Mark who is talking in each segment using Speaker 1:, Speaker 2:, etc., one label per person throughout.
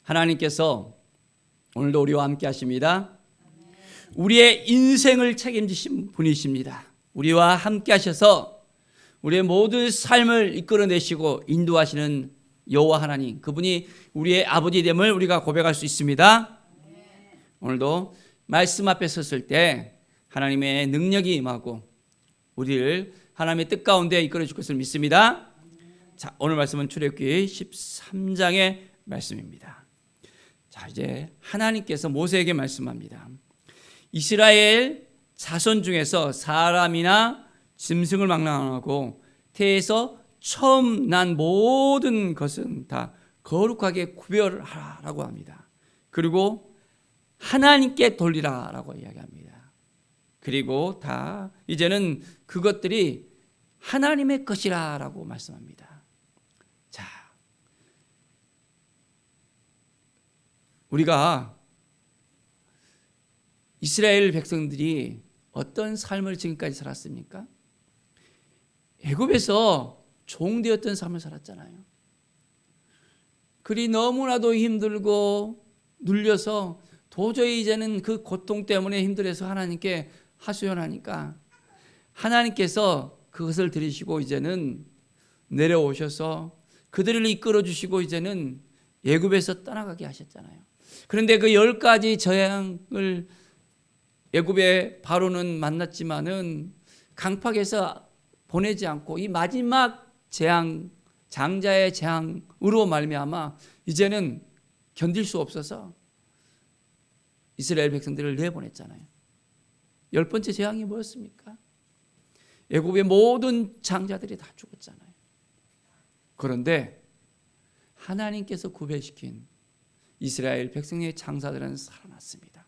Speaker 1: 하나님께서 오늘도 우리와 함께 하십니다. 우리의 인생을 책임지신 분이십니다. 우리와 함께 하셔서 우리의 모든 삶을 이끌어내시고 인도하시는 여호와 하나님, 그분이 우리의 아버지 됨을 우리가 고백할 수 있습니다. 오늘도 말씀 앞에 섰을 때 하나님의 능력이 임하고 우리를 하나님의 뜻 가운데 이끌어 줄 것을 믿습니다. 자, 오늘 말씀은 출애굽기 13장의 말씀입니다. 자, 이제 하나님께서 모세에게 말씀합니다. 이스라엘 자손 중에서 사람이나 짐승을 망라하고 태에서 처음 난 모든 것은 다 거룩하게 구별하라고 합니다. 그리고 하나님께 돌리라라고 이야기합니다. 그리고 다 이제는 그것들이 하나님의 것이라라고 말씀합니다. 자, 우리가 이스라엘 백성들이 어떤 삶을 지금까지 살았습니까? 애굽에서 종되었던 삶을 살았잖아요. 그리 너무나도 힘들고 눌려서 도저히 이제는 그 고통 때문에 힘들어서 하나님께 하소연하니까 하나님께서 그것을 들으시고 이제는 내려오셔서 그들을 이끌어 주시고 이제는 애굽에서 떠나가게 하셨잖아요. 그런데 그 10가지 재앙을 애굽의 바로는 만났지만은 강팍에서 보내지 않고 이 마지막 재앙, 장자의 재앙으로 말미암아 이제는 견딜 수 없어서 이스라엘 백성들을 내보냈잖아요. 10번째 재앙이 뭐였습니까? 애굽의 모든 장자들이 다 죽었잖아요. 그런데 하나님께서 구별시킨 이스라엘 백성의 장사들은 살아났습니다.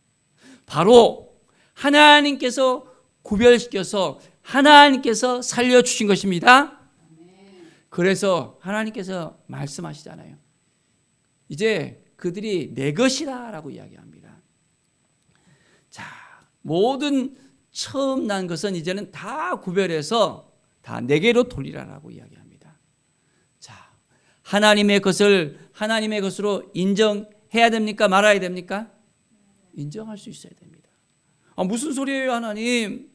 Speaker 1: 바로 하나님께서 구별시켜서 하나님께서 살려주신 것입니다. 그래서 하나님께서 말씀하시잖아요. 이제 그들이 내 것이다 라고 이야기합니다. 자, 모든 처음 난 것은 이제는 다 구별해서 다 내게로 돌리라라고 이야기합니다. 자, 하나님의 것을 하나님의 것으로 인정해야 됩니까? 말아야 됩니까? 인정할 수 있어야 됩니다. 무슨 소리예요, 하나님?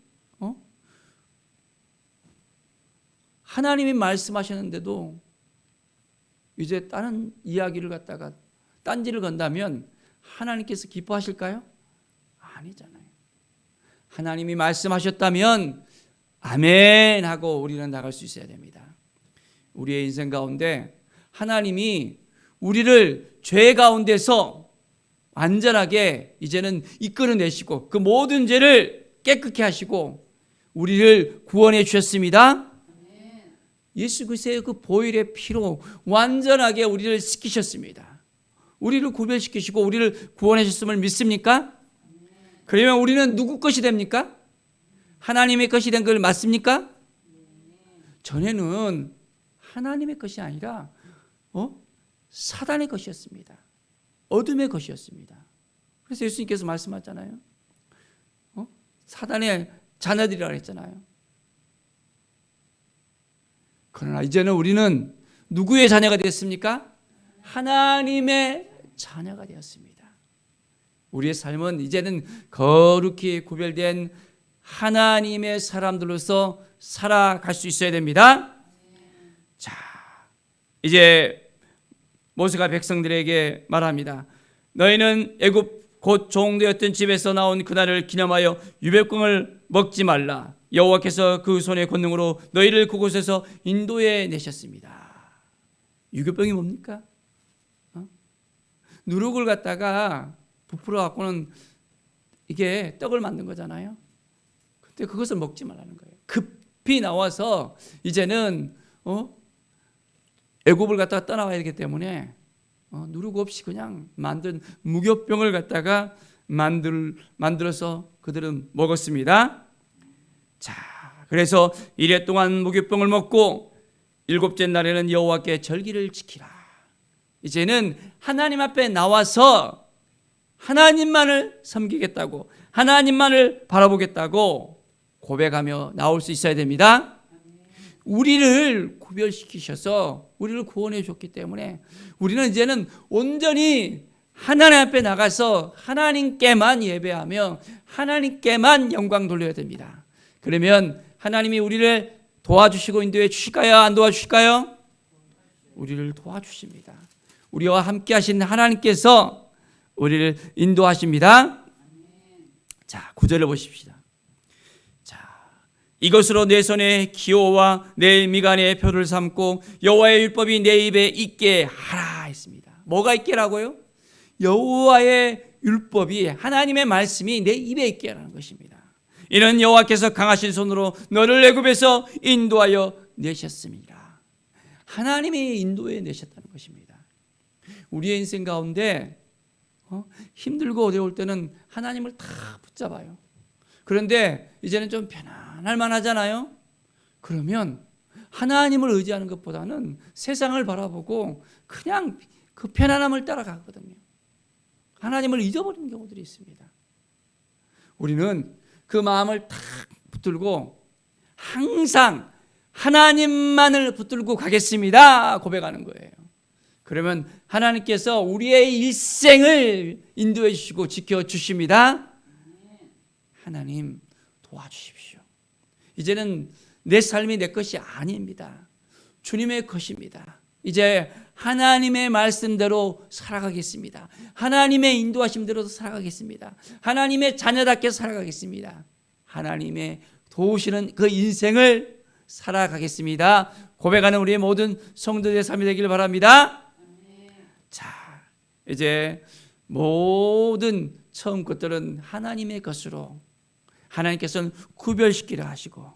Speaker 1: 하나님이 말씀하셨는데도 이제 다른 이야기를 갖다가 딴지를 건다면 하나님께서 기뻐하실까요? 아니잖아요. 하나님이 말씀하셨다면 아멘 하고 우리는 나갈 수 있어야 됩니다. 우리의 인생 가운데 하나님이 우리를 죄 가운데서 완전하게 이제는 이끌어내시고 그 모든 죄를 깨끗게 하시고 우리를 구원해 주셨습니다. 예수 그리스도의 그 보혈의 피로 완전하게 우리를 씻기셨습니다. 우리를 구별시키시고 우리를 구원하셨음을 믿습니까? 그러면 우리는 누구 것이 됩니까? 하나님의 것이 된 걸 맞습니까? 전에는 하나님의 것이 아니라 사단의 것이었습니다. 어둠의 것이었습니다. 그래서 예수님께서 말씀하셨잖아요. 사단의 자녀들이라고 했잖아요. 그러나 이제는 우리는 누구의 자녀가 되었습니까? 하나님의 자녀가 되었습니다. 우리의 삶은 이제는 거룩히 구별된 하나님의 사람들로서 살아갈 수 있어야 됩니다. 자, 이제 모세가 백성들에게 말합니다. 너희는 애굽 곧 종되었던 집에서 나온 그날을 기념하여 유배금을 먹지 말라. 여호와께서 그 손의 권능으로 너희를 그곳에서 인도해 내셨습니다. 유교병이 뭡니까? 누룩을 갖다가 부풀어 갖고는 이게 떡을 만든 거잖아요. 근데 그것을 먹지 말라는 거예요. 급히 나와서 이제는 애굽을 갖다가 떠나와야 되기 때문에 누룩 없이 그냥 만든 무교병을 갖다가 만들어서 그들은 먹었습니다. 자, 그래서 이래 동안 무교병을 먹고 7째 날에는 여호와께 절기를 지키라. 이제는 하나님 앞에 나와서 하나님만을 섬기겠다고, 하나님만을 바라보겠다고 고백하며 나올 수 있어야 됩니다. 우리를 구별시키셔서 우리를 구원해 줬기 때문에 우리는 이제는 온전히 하나님 앞에 나가서 하나님께만 예배하며 하나님께만 영광 돌려야 됩니다. 그러면 하나님이 우리를 도와주시고 인도해 주실까요? 안 도와주실까요? 우리를 도와주십니다. 우리와 함께 하신 하나님께서 우리를 인도하십니다. 자, 9절을 보십시다. 자, 이것으로 내 손에 기호와 내 미간에 표를 삼고 여호와의 율법이 내 입에 있게 하라 했습니다. 뭐가 있게라고요? 여호와의 율법이, 하나님의 말씀이 내 입에 있게 하라는 것입니다. 이는 여호와께서 강하신 손으로 너를 애굽에서 인도하여 내셨습니다. 하나님이 인도해 내셨다는 것입니다. 우리의 인생 가운데 힘들고 어려울 때는 하나님을 다 붙잡아요. 그런데 이제는 좀 편안할 만하잖아요. 그러면 하나님을 의지하는 것보다는 세상을 바라보고 그냥 그 편안함을 따라가거든요. 하나님을 잊어버리는 경우들이 있습니다. 우리는 그 마음을 탁 붙들고 항상 하나님만을 붙들고 가겠습니다 고백하는 거예요. 그러면 하나님께서 우리의 일생을 인도해 주시고 지켜주십니다. 하나님 도와주십시오. 이제는 내 삶이 내 것이 아닙니다. 주님의 것입니다. 이제 하나님의 말씀대로 살아가겠습니다. 하나님의 인도하심대로 살아가겠습니다. 하나님의 자녀답게 살아가겠습니다. 하나님의 도우시는 그 인생을 살아가겠습니다. 고백하는 우리의 모든 성도들의 삶이 되길 바랍니다. 자, 이제 모든 처음 것들은 하나님의 것으로 하나님께서는 구별시키려 하시고,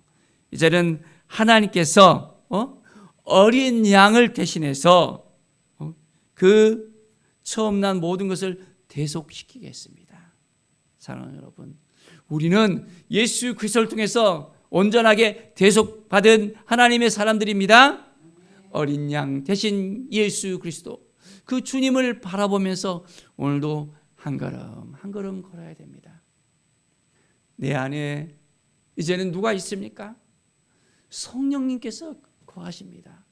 Speaker 1: 이제는 하나님께서 어린 양을 대신해서 그 처음 난 모든 것을 대속시키겠습니다. 사랑하는 여러분, 우리는 예수 그리스도를 통해서 온전하게 대속받은 하나님의 사람들입니다. 어린 양 대신 예수 그리스도, 그 주님을 바라보면서 오늘도 한 걸음 한 걸음 걸어야 됩니다. 내 안에 이제는 누가 있습니까? 성령님께서 거하십니다.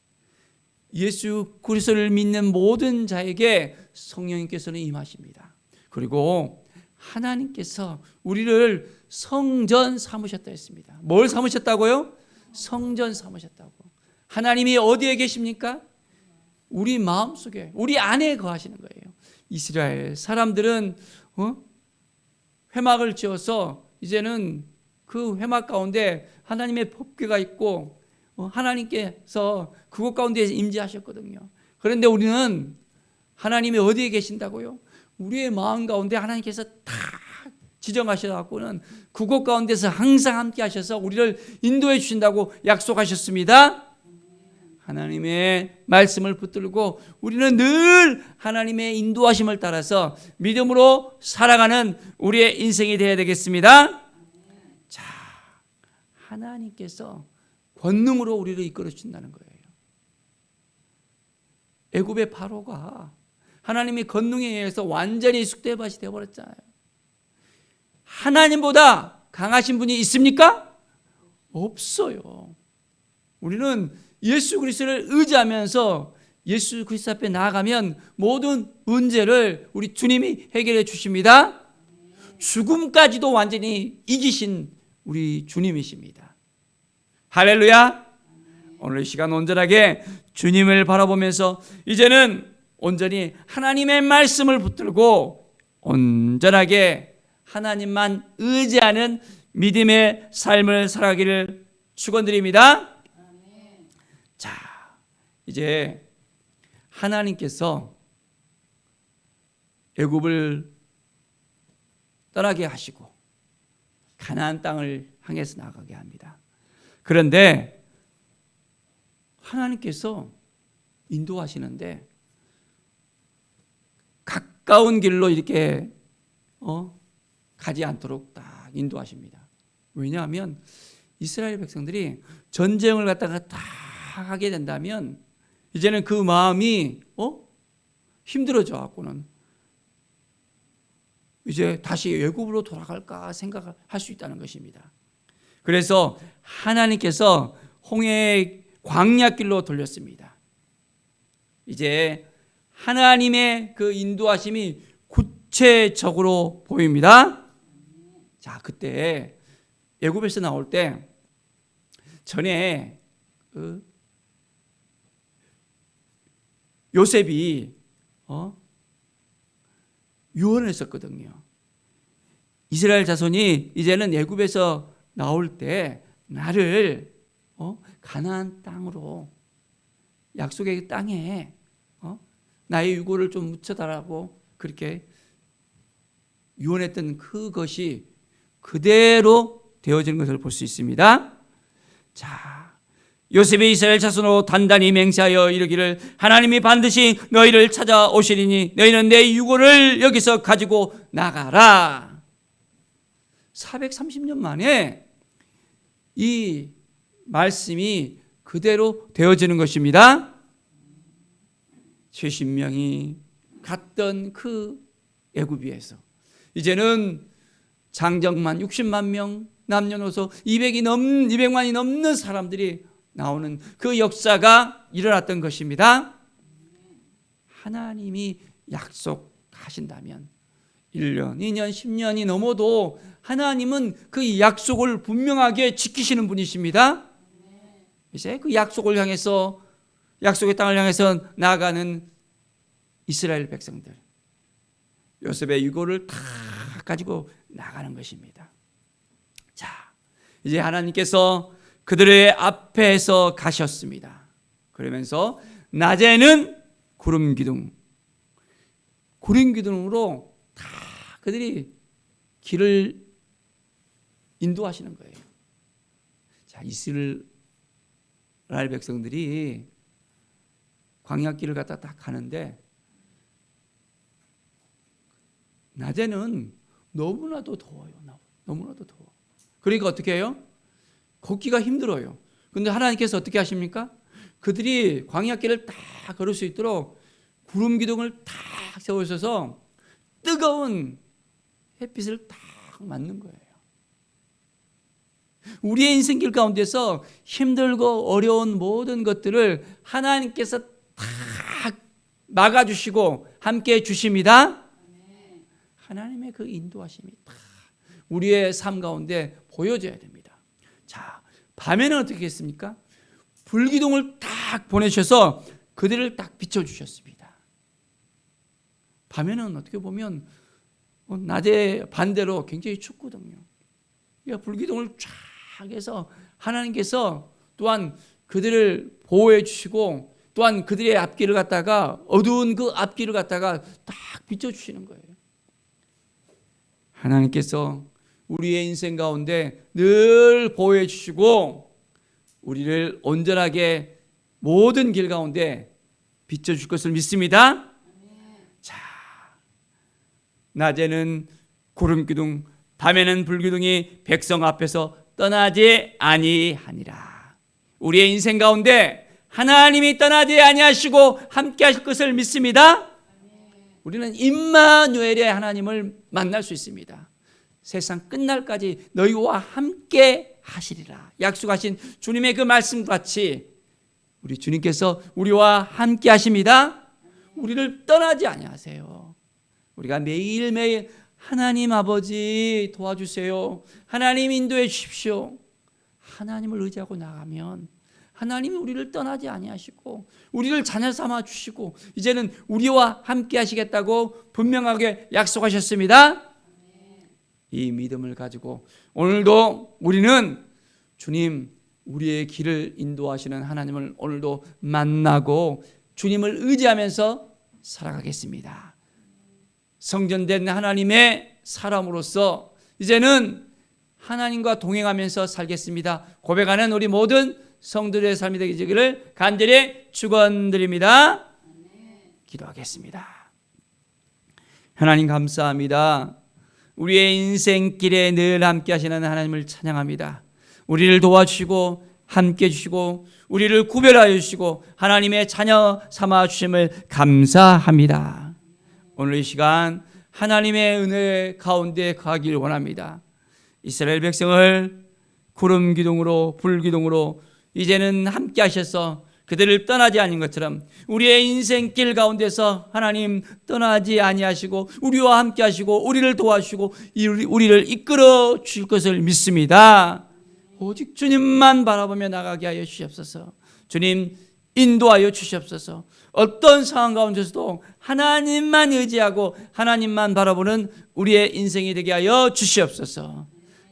Speaker 1: 예수 그리스도를 믿는 모든 자에게 성령님께서는 임하십니다. 그리고 하나님께서 우리를 성전 삼으셨다 했습니다. 뭘 삼으셨다고요? 성전 삼으셨다고. 하나님이 어디에 계십니까? 우리 마음속에, 우리 안에 거하시는 거예요. 이스라엘 사람들은 회막을 지어서 이제는 그 회막 가운데 하나님의 법궤가 있고 하나님께서 그곳 가운데 임재하셨거든요. 그런데 우리는 하나님이 어디에 계신다고요? 우리의 마음 가운데 하나님께서 다 지정하셔서는 그곳 가운데서 항상 함께 하셔서 우리를 인도해 주신다고 약속하셨습니다. 하나님의 말씀을 붙들고 우리는 늘 하나님의 인도하심을 따라서 믿음으로 살아가는 우리의 인생이 되어야 되겠습니다. 자, 하나님께서 권능으로 우리를 이끌어 주신다는 거예요. 애굽의 바로가 하나님의 권능에 의해서 완전히 쑥대밭이 되어버렸잖아요. 하나님보다 강하신 분이 있습니까? 없어요. 우리는 예수 그리스도를 의지하면서 예수 그리스도 앞에 나아가면 모든 문제를 우리 주님이 해결해 주십니다. 죽음까지도 완전히 이기신 우리 주님이십니다. 할렐루야. 오늘 이 시간 온전하게 주님을 바라보면서 이제는 온전히 하나님의 말씀을 붙들고 온전하게 하나님만 의지하는 믿음의 삶을 살아가기를 축원드립니다. 자, 이제 하나님께서 애굽을 떠나게 하시고 가나안 땅을 향해서 나가게 합니다. 그런데 하나님께서 인도하시는데 가까운 길로 이렇게 가지 않도록 딱 인도하십니다. 왜냐하면 이스라엘 백성들이 전쟁을 갖다가 다 하게 된다면 이제는 그 마음이 힘들어져 갖고는 이제 다시 애굽으로 돌아갈까 생각할 수 있다는 것입니다. 그래서 하나님께서 홍해의 광야길로 돌렸습니다. 이제 하나님의 그 인도하심이 구체적으로 보입니다. 자, 그때 애굽에서 나올 때 전에 요셉이 유언을 했었거든요. 이스라엘 자손이 이제는 애굽에서 나올 때 나를 가나안 땅으로, 약속의 땅에 나의 유고를 좀 묻혀달라고 그렇게 유언했던 그것이 그대로 되어지는 것을 볼 수 있습니다. 자, 요셉이 이스라엘 자손으로 단단히 맹세하여 이르기를 하나님이 반드시 너희를 찾아오시리니 너희는 내 유고를 여기서 가지고 나가라. 430년 만에 이 말씀이 그대로 되어지는 것입니다. 70명이 갔던 그 애굽에서 이제는 장정만 60만 명, 남녀노소 200만이 넘는 사람들이 나오는 그 역사가 일어났던 것입니다. 하나님이 약속하신다면 1년, 2년, 10년이 넘어도 하나님은 그 약속을 분명하게 지키시는 분이십니다. 이제 그 약속을 향해서, 약속의 땅을 향해서 나아가는 이스라엘 백성들, 요셉의 유고를 다 가지고 나가는 것입니다. 자, 이제 하나님께서 그들의 앞에서 가셨습니다. 그러면서 낮에는 구름 기둥으로 다 그들이 길을 인도하시는 거예요. 자, 이스라엘 백성들이 광야길을 갖다 딱 가는데 낮에는 너무나도 더워요. 너무나도 더워. 그러니까 어떻게 해요? 걷기가 힘들어요. 그런데 하나님께서 어떻게 하십니까? 그들이 광야길을 딱 걸을 수 있도록 구름 기둥을 딱 세우셔서 뜨거운 햇빛을 딱 맞는 거예요. 우리의 인생길 가운데서 힘들고 어려운 모든 것들을 하나님께서 다 막아주시고 함께 해주십니다. 하나님의 그 인도하심이 다 우리의 삶 가운데 보여져야 됩니다. 자, 밤에는 어떻게 했습니까? 불기둥을 딱 보내셔서 그들을 딱 비춰주셨습니다. 밤에는 어떻게 보면 낮에 반대로 굉장히 춥거든요. 그러니까 불기둥을 쫙 해서 하나님께서 또한 그들을 보호해 주시고 또한 그들의 앞길을 갖다가 어두운 그 앞길을 갖다가 딱 비춰주시는 거예요. 하나님께서 우리의 인생 가운데 늘 보호해 주시고 우리를 온전하게 모든 길 가운데 비춰줄 것을 믿습니다. 자, 낮에는 구름기둥, 밤에는 불기둥이 백성 앞에서 떠나지 아니하니라. 우리의 인생 가운데 하나님이 떠나지 아니하시고 함께 하실 것을 믿습니다. 우리는 임마누엘의 하나님을 만날 수 있습니다. 세상 끝날까지 너희와 함께 하시리라 약속하신 주님의 그 말씀같이 우리 주님께서 우리와 함께 하십니다. 우리를 떠나지 아니하세요. 우리가 매일매일 하나님 아버지 도와주세요, 하나님 인도해 주십시오, 하나님을 의지하고 나가면 하나님이 우리를 떠나지 아니하시고 우리를 자녀 삼아 주시고 이제는 우리와 함께 하시겠다고 분명하게 약속하셨습니다. 이 믿음을 가지고 오늘도 우리는 주님, 우리의 길을 인도하시는 하나님을 오늘도 만나고 주님을 의지하면서 살아가겠습니다. 성전된 하나님의 사람으로서 이제는 하나님과 동행하면서 살겠습니다 고백하는 우리 모든 성도들의 삶이 되기를 간절히 축원드립니다. 기도하겠습니다. 하나님 감사합니다. 우리의 인생길에 늘 함께 하시는 하나님을 찬양합니다. 우리를 도와주시고 함께 해주시고 우리를 구별하여 주시고 하나님의 자녀 삼아 주심을 감사합니다. 오늘 이 시간 하나님의 은혜 가운데 가길 원합니다. 이스라엘 백성을 구름 기둥으로 불 기둥으로 이제는 함께 하셔서 그들을 떠나지 않은 것처럼 우리의 인생길 가운데서 하나님 떠나지 아니하시고 우리와 함께 하시고 우리를 도와주시고 우리를 이끌어 주실 것을 믿습니다. 오직 주님만 바라보며 나가게 하여 주시옵소서. 주님 인도하여 주시옵소서. 어떤 상황 가운데서도 하나님만 의지하고 하나님만 바라보는 우리의 인생이 되게 하여 주시옵소서.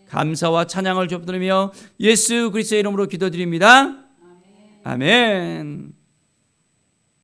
Speaker 1: 감사와 찬양을 드리며 예수 그리스도의 이름으로 기도드립니다. 아멘.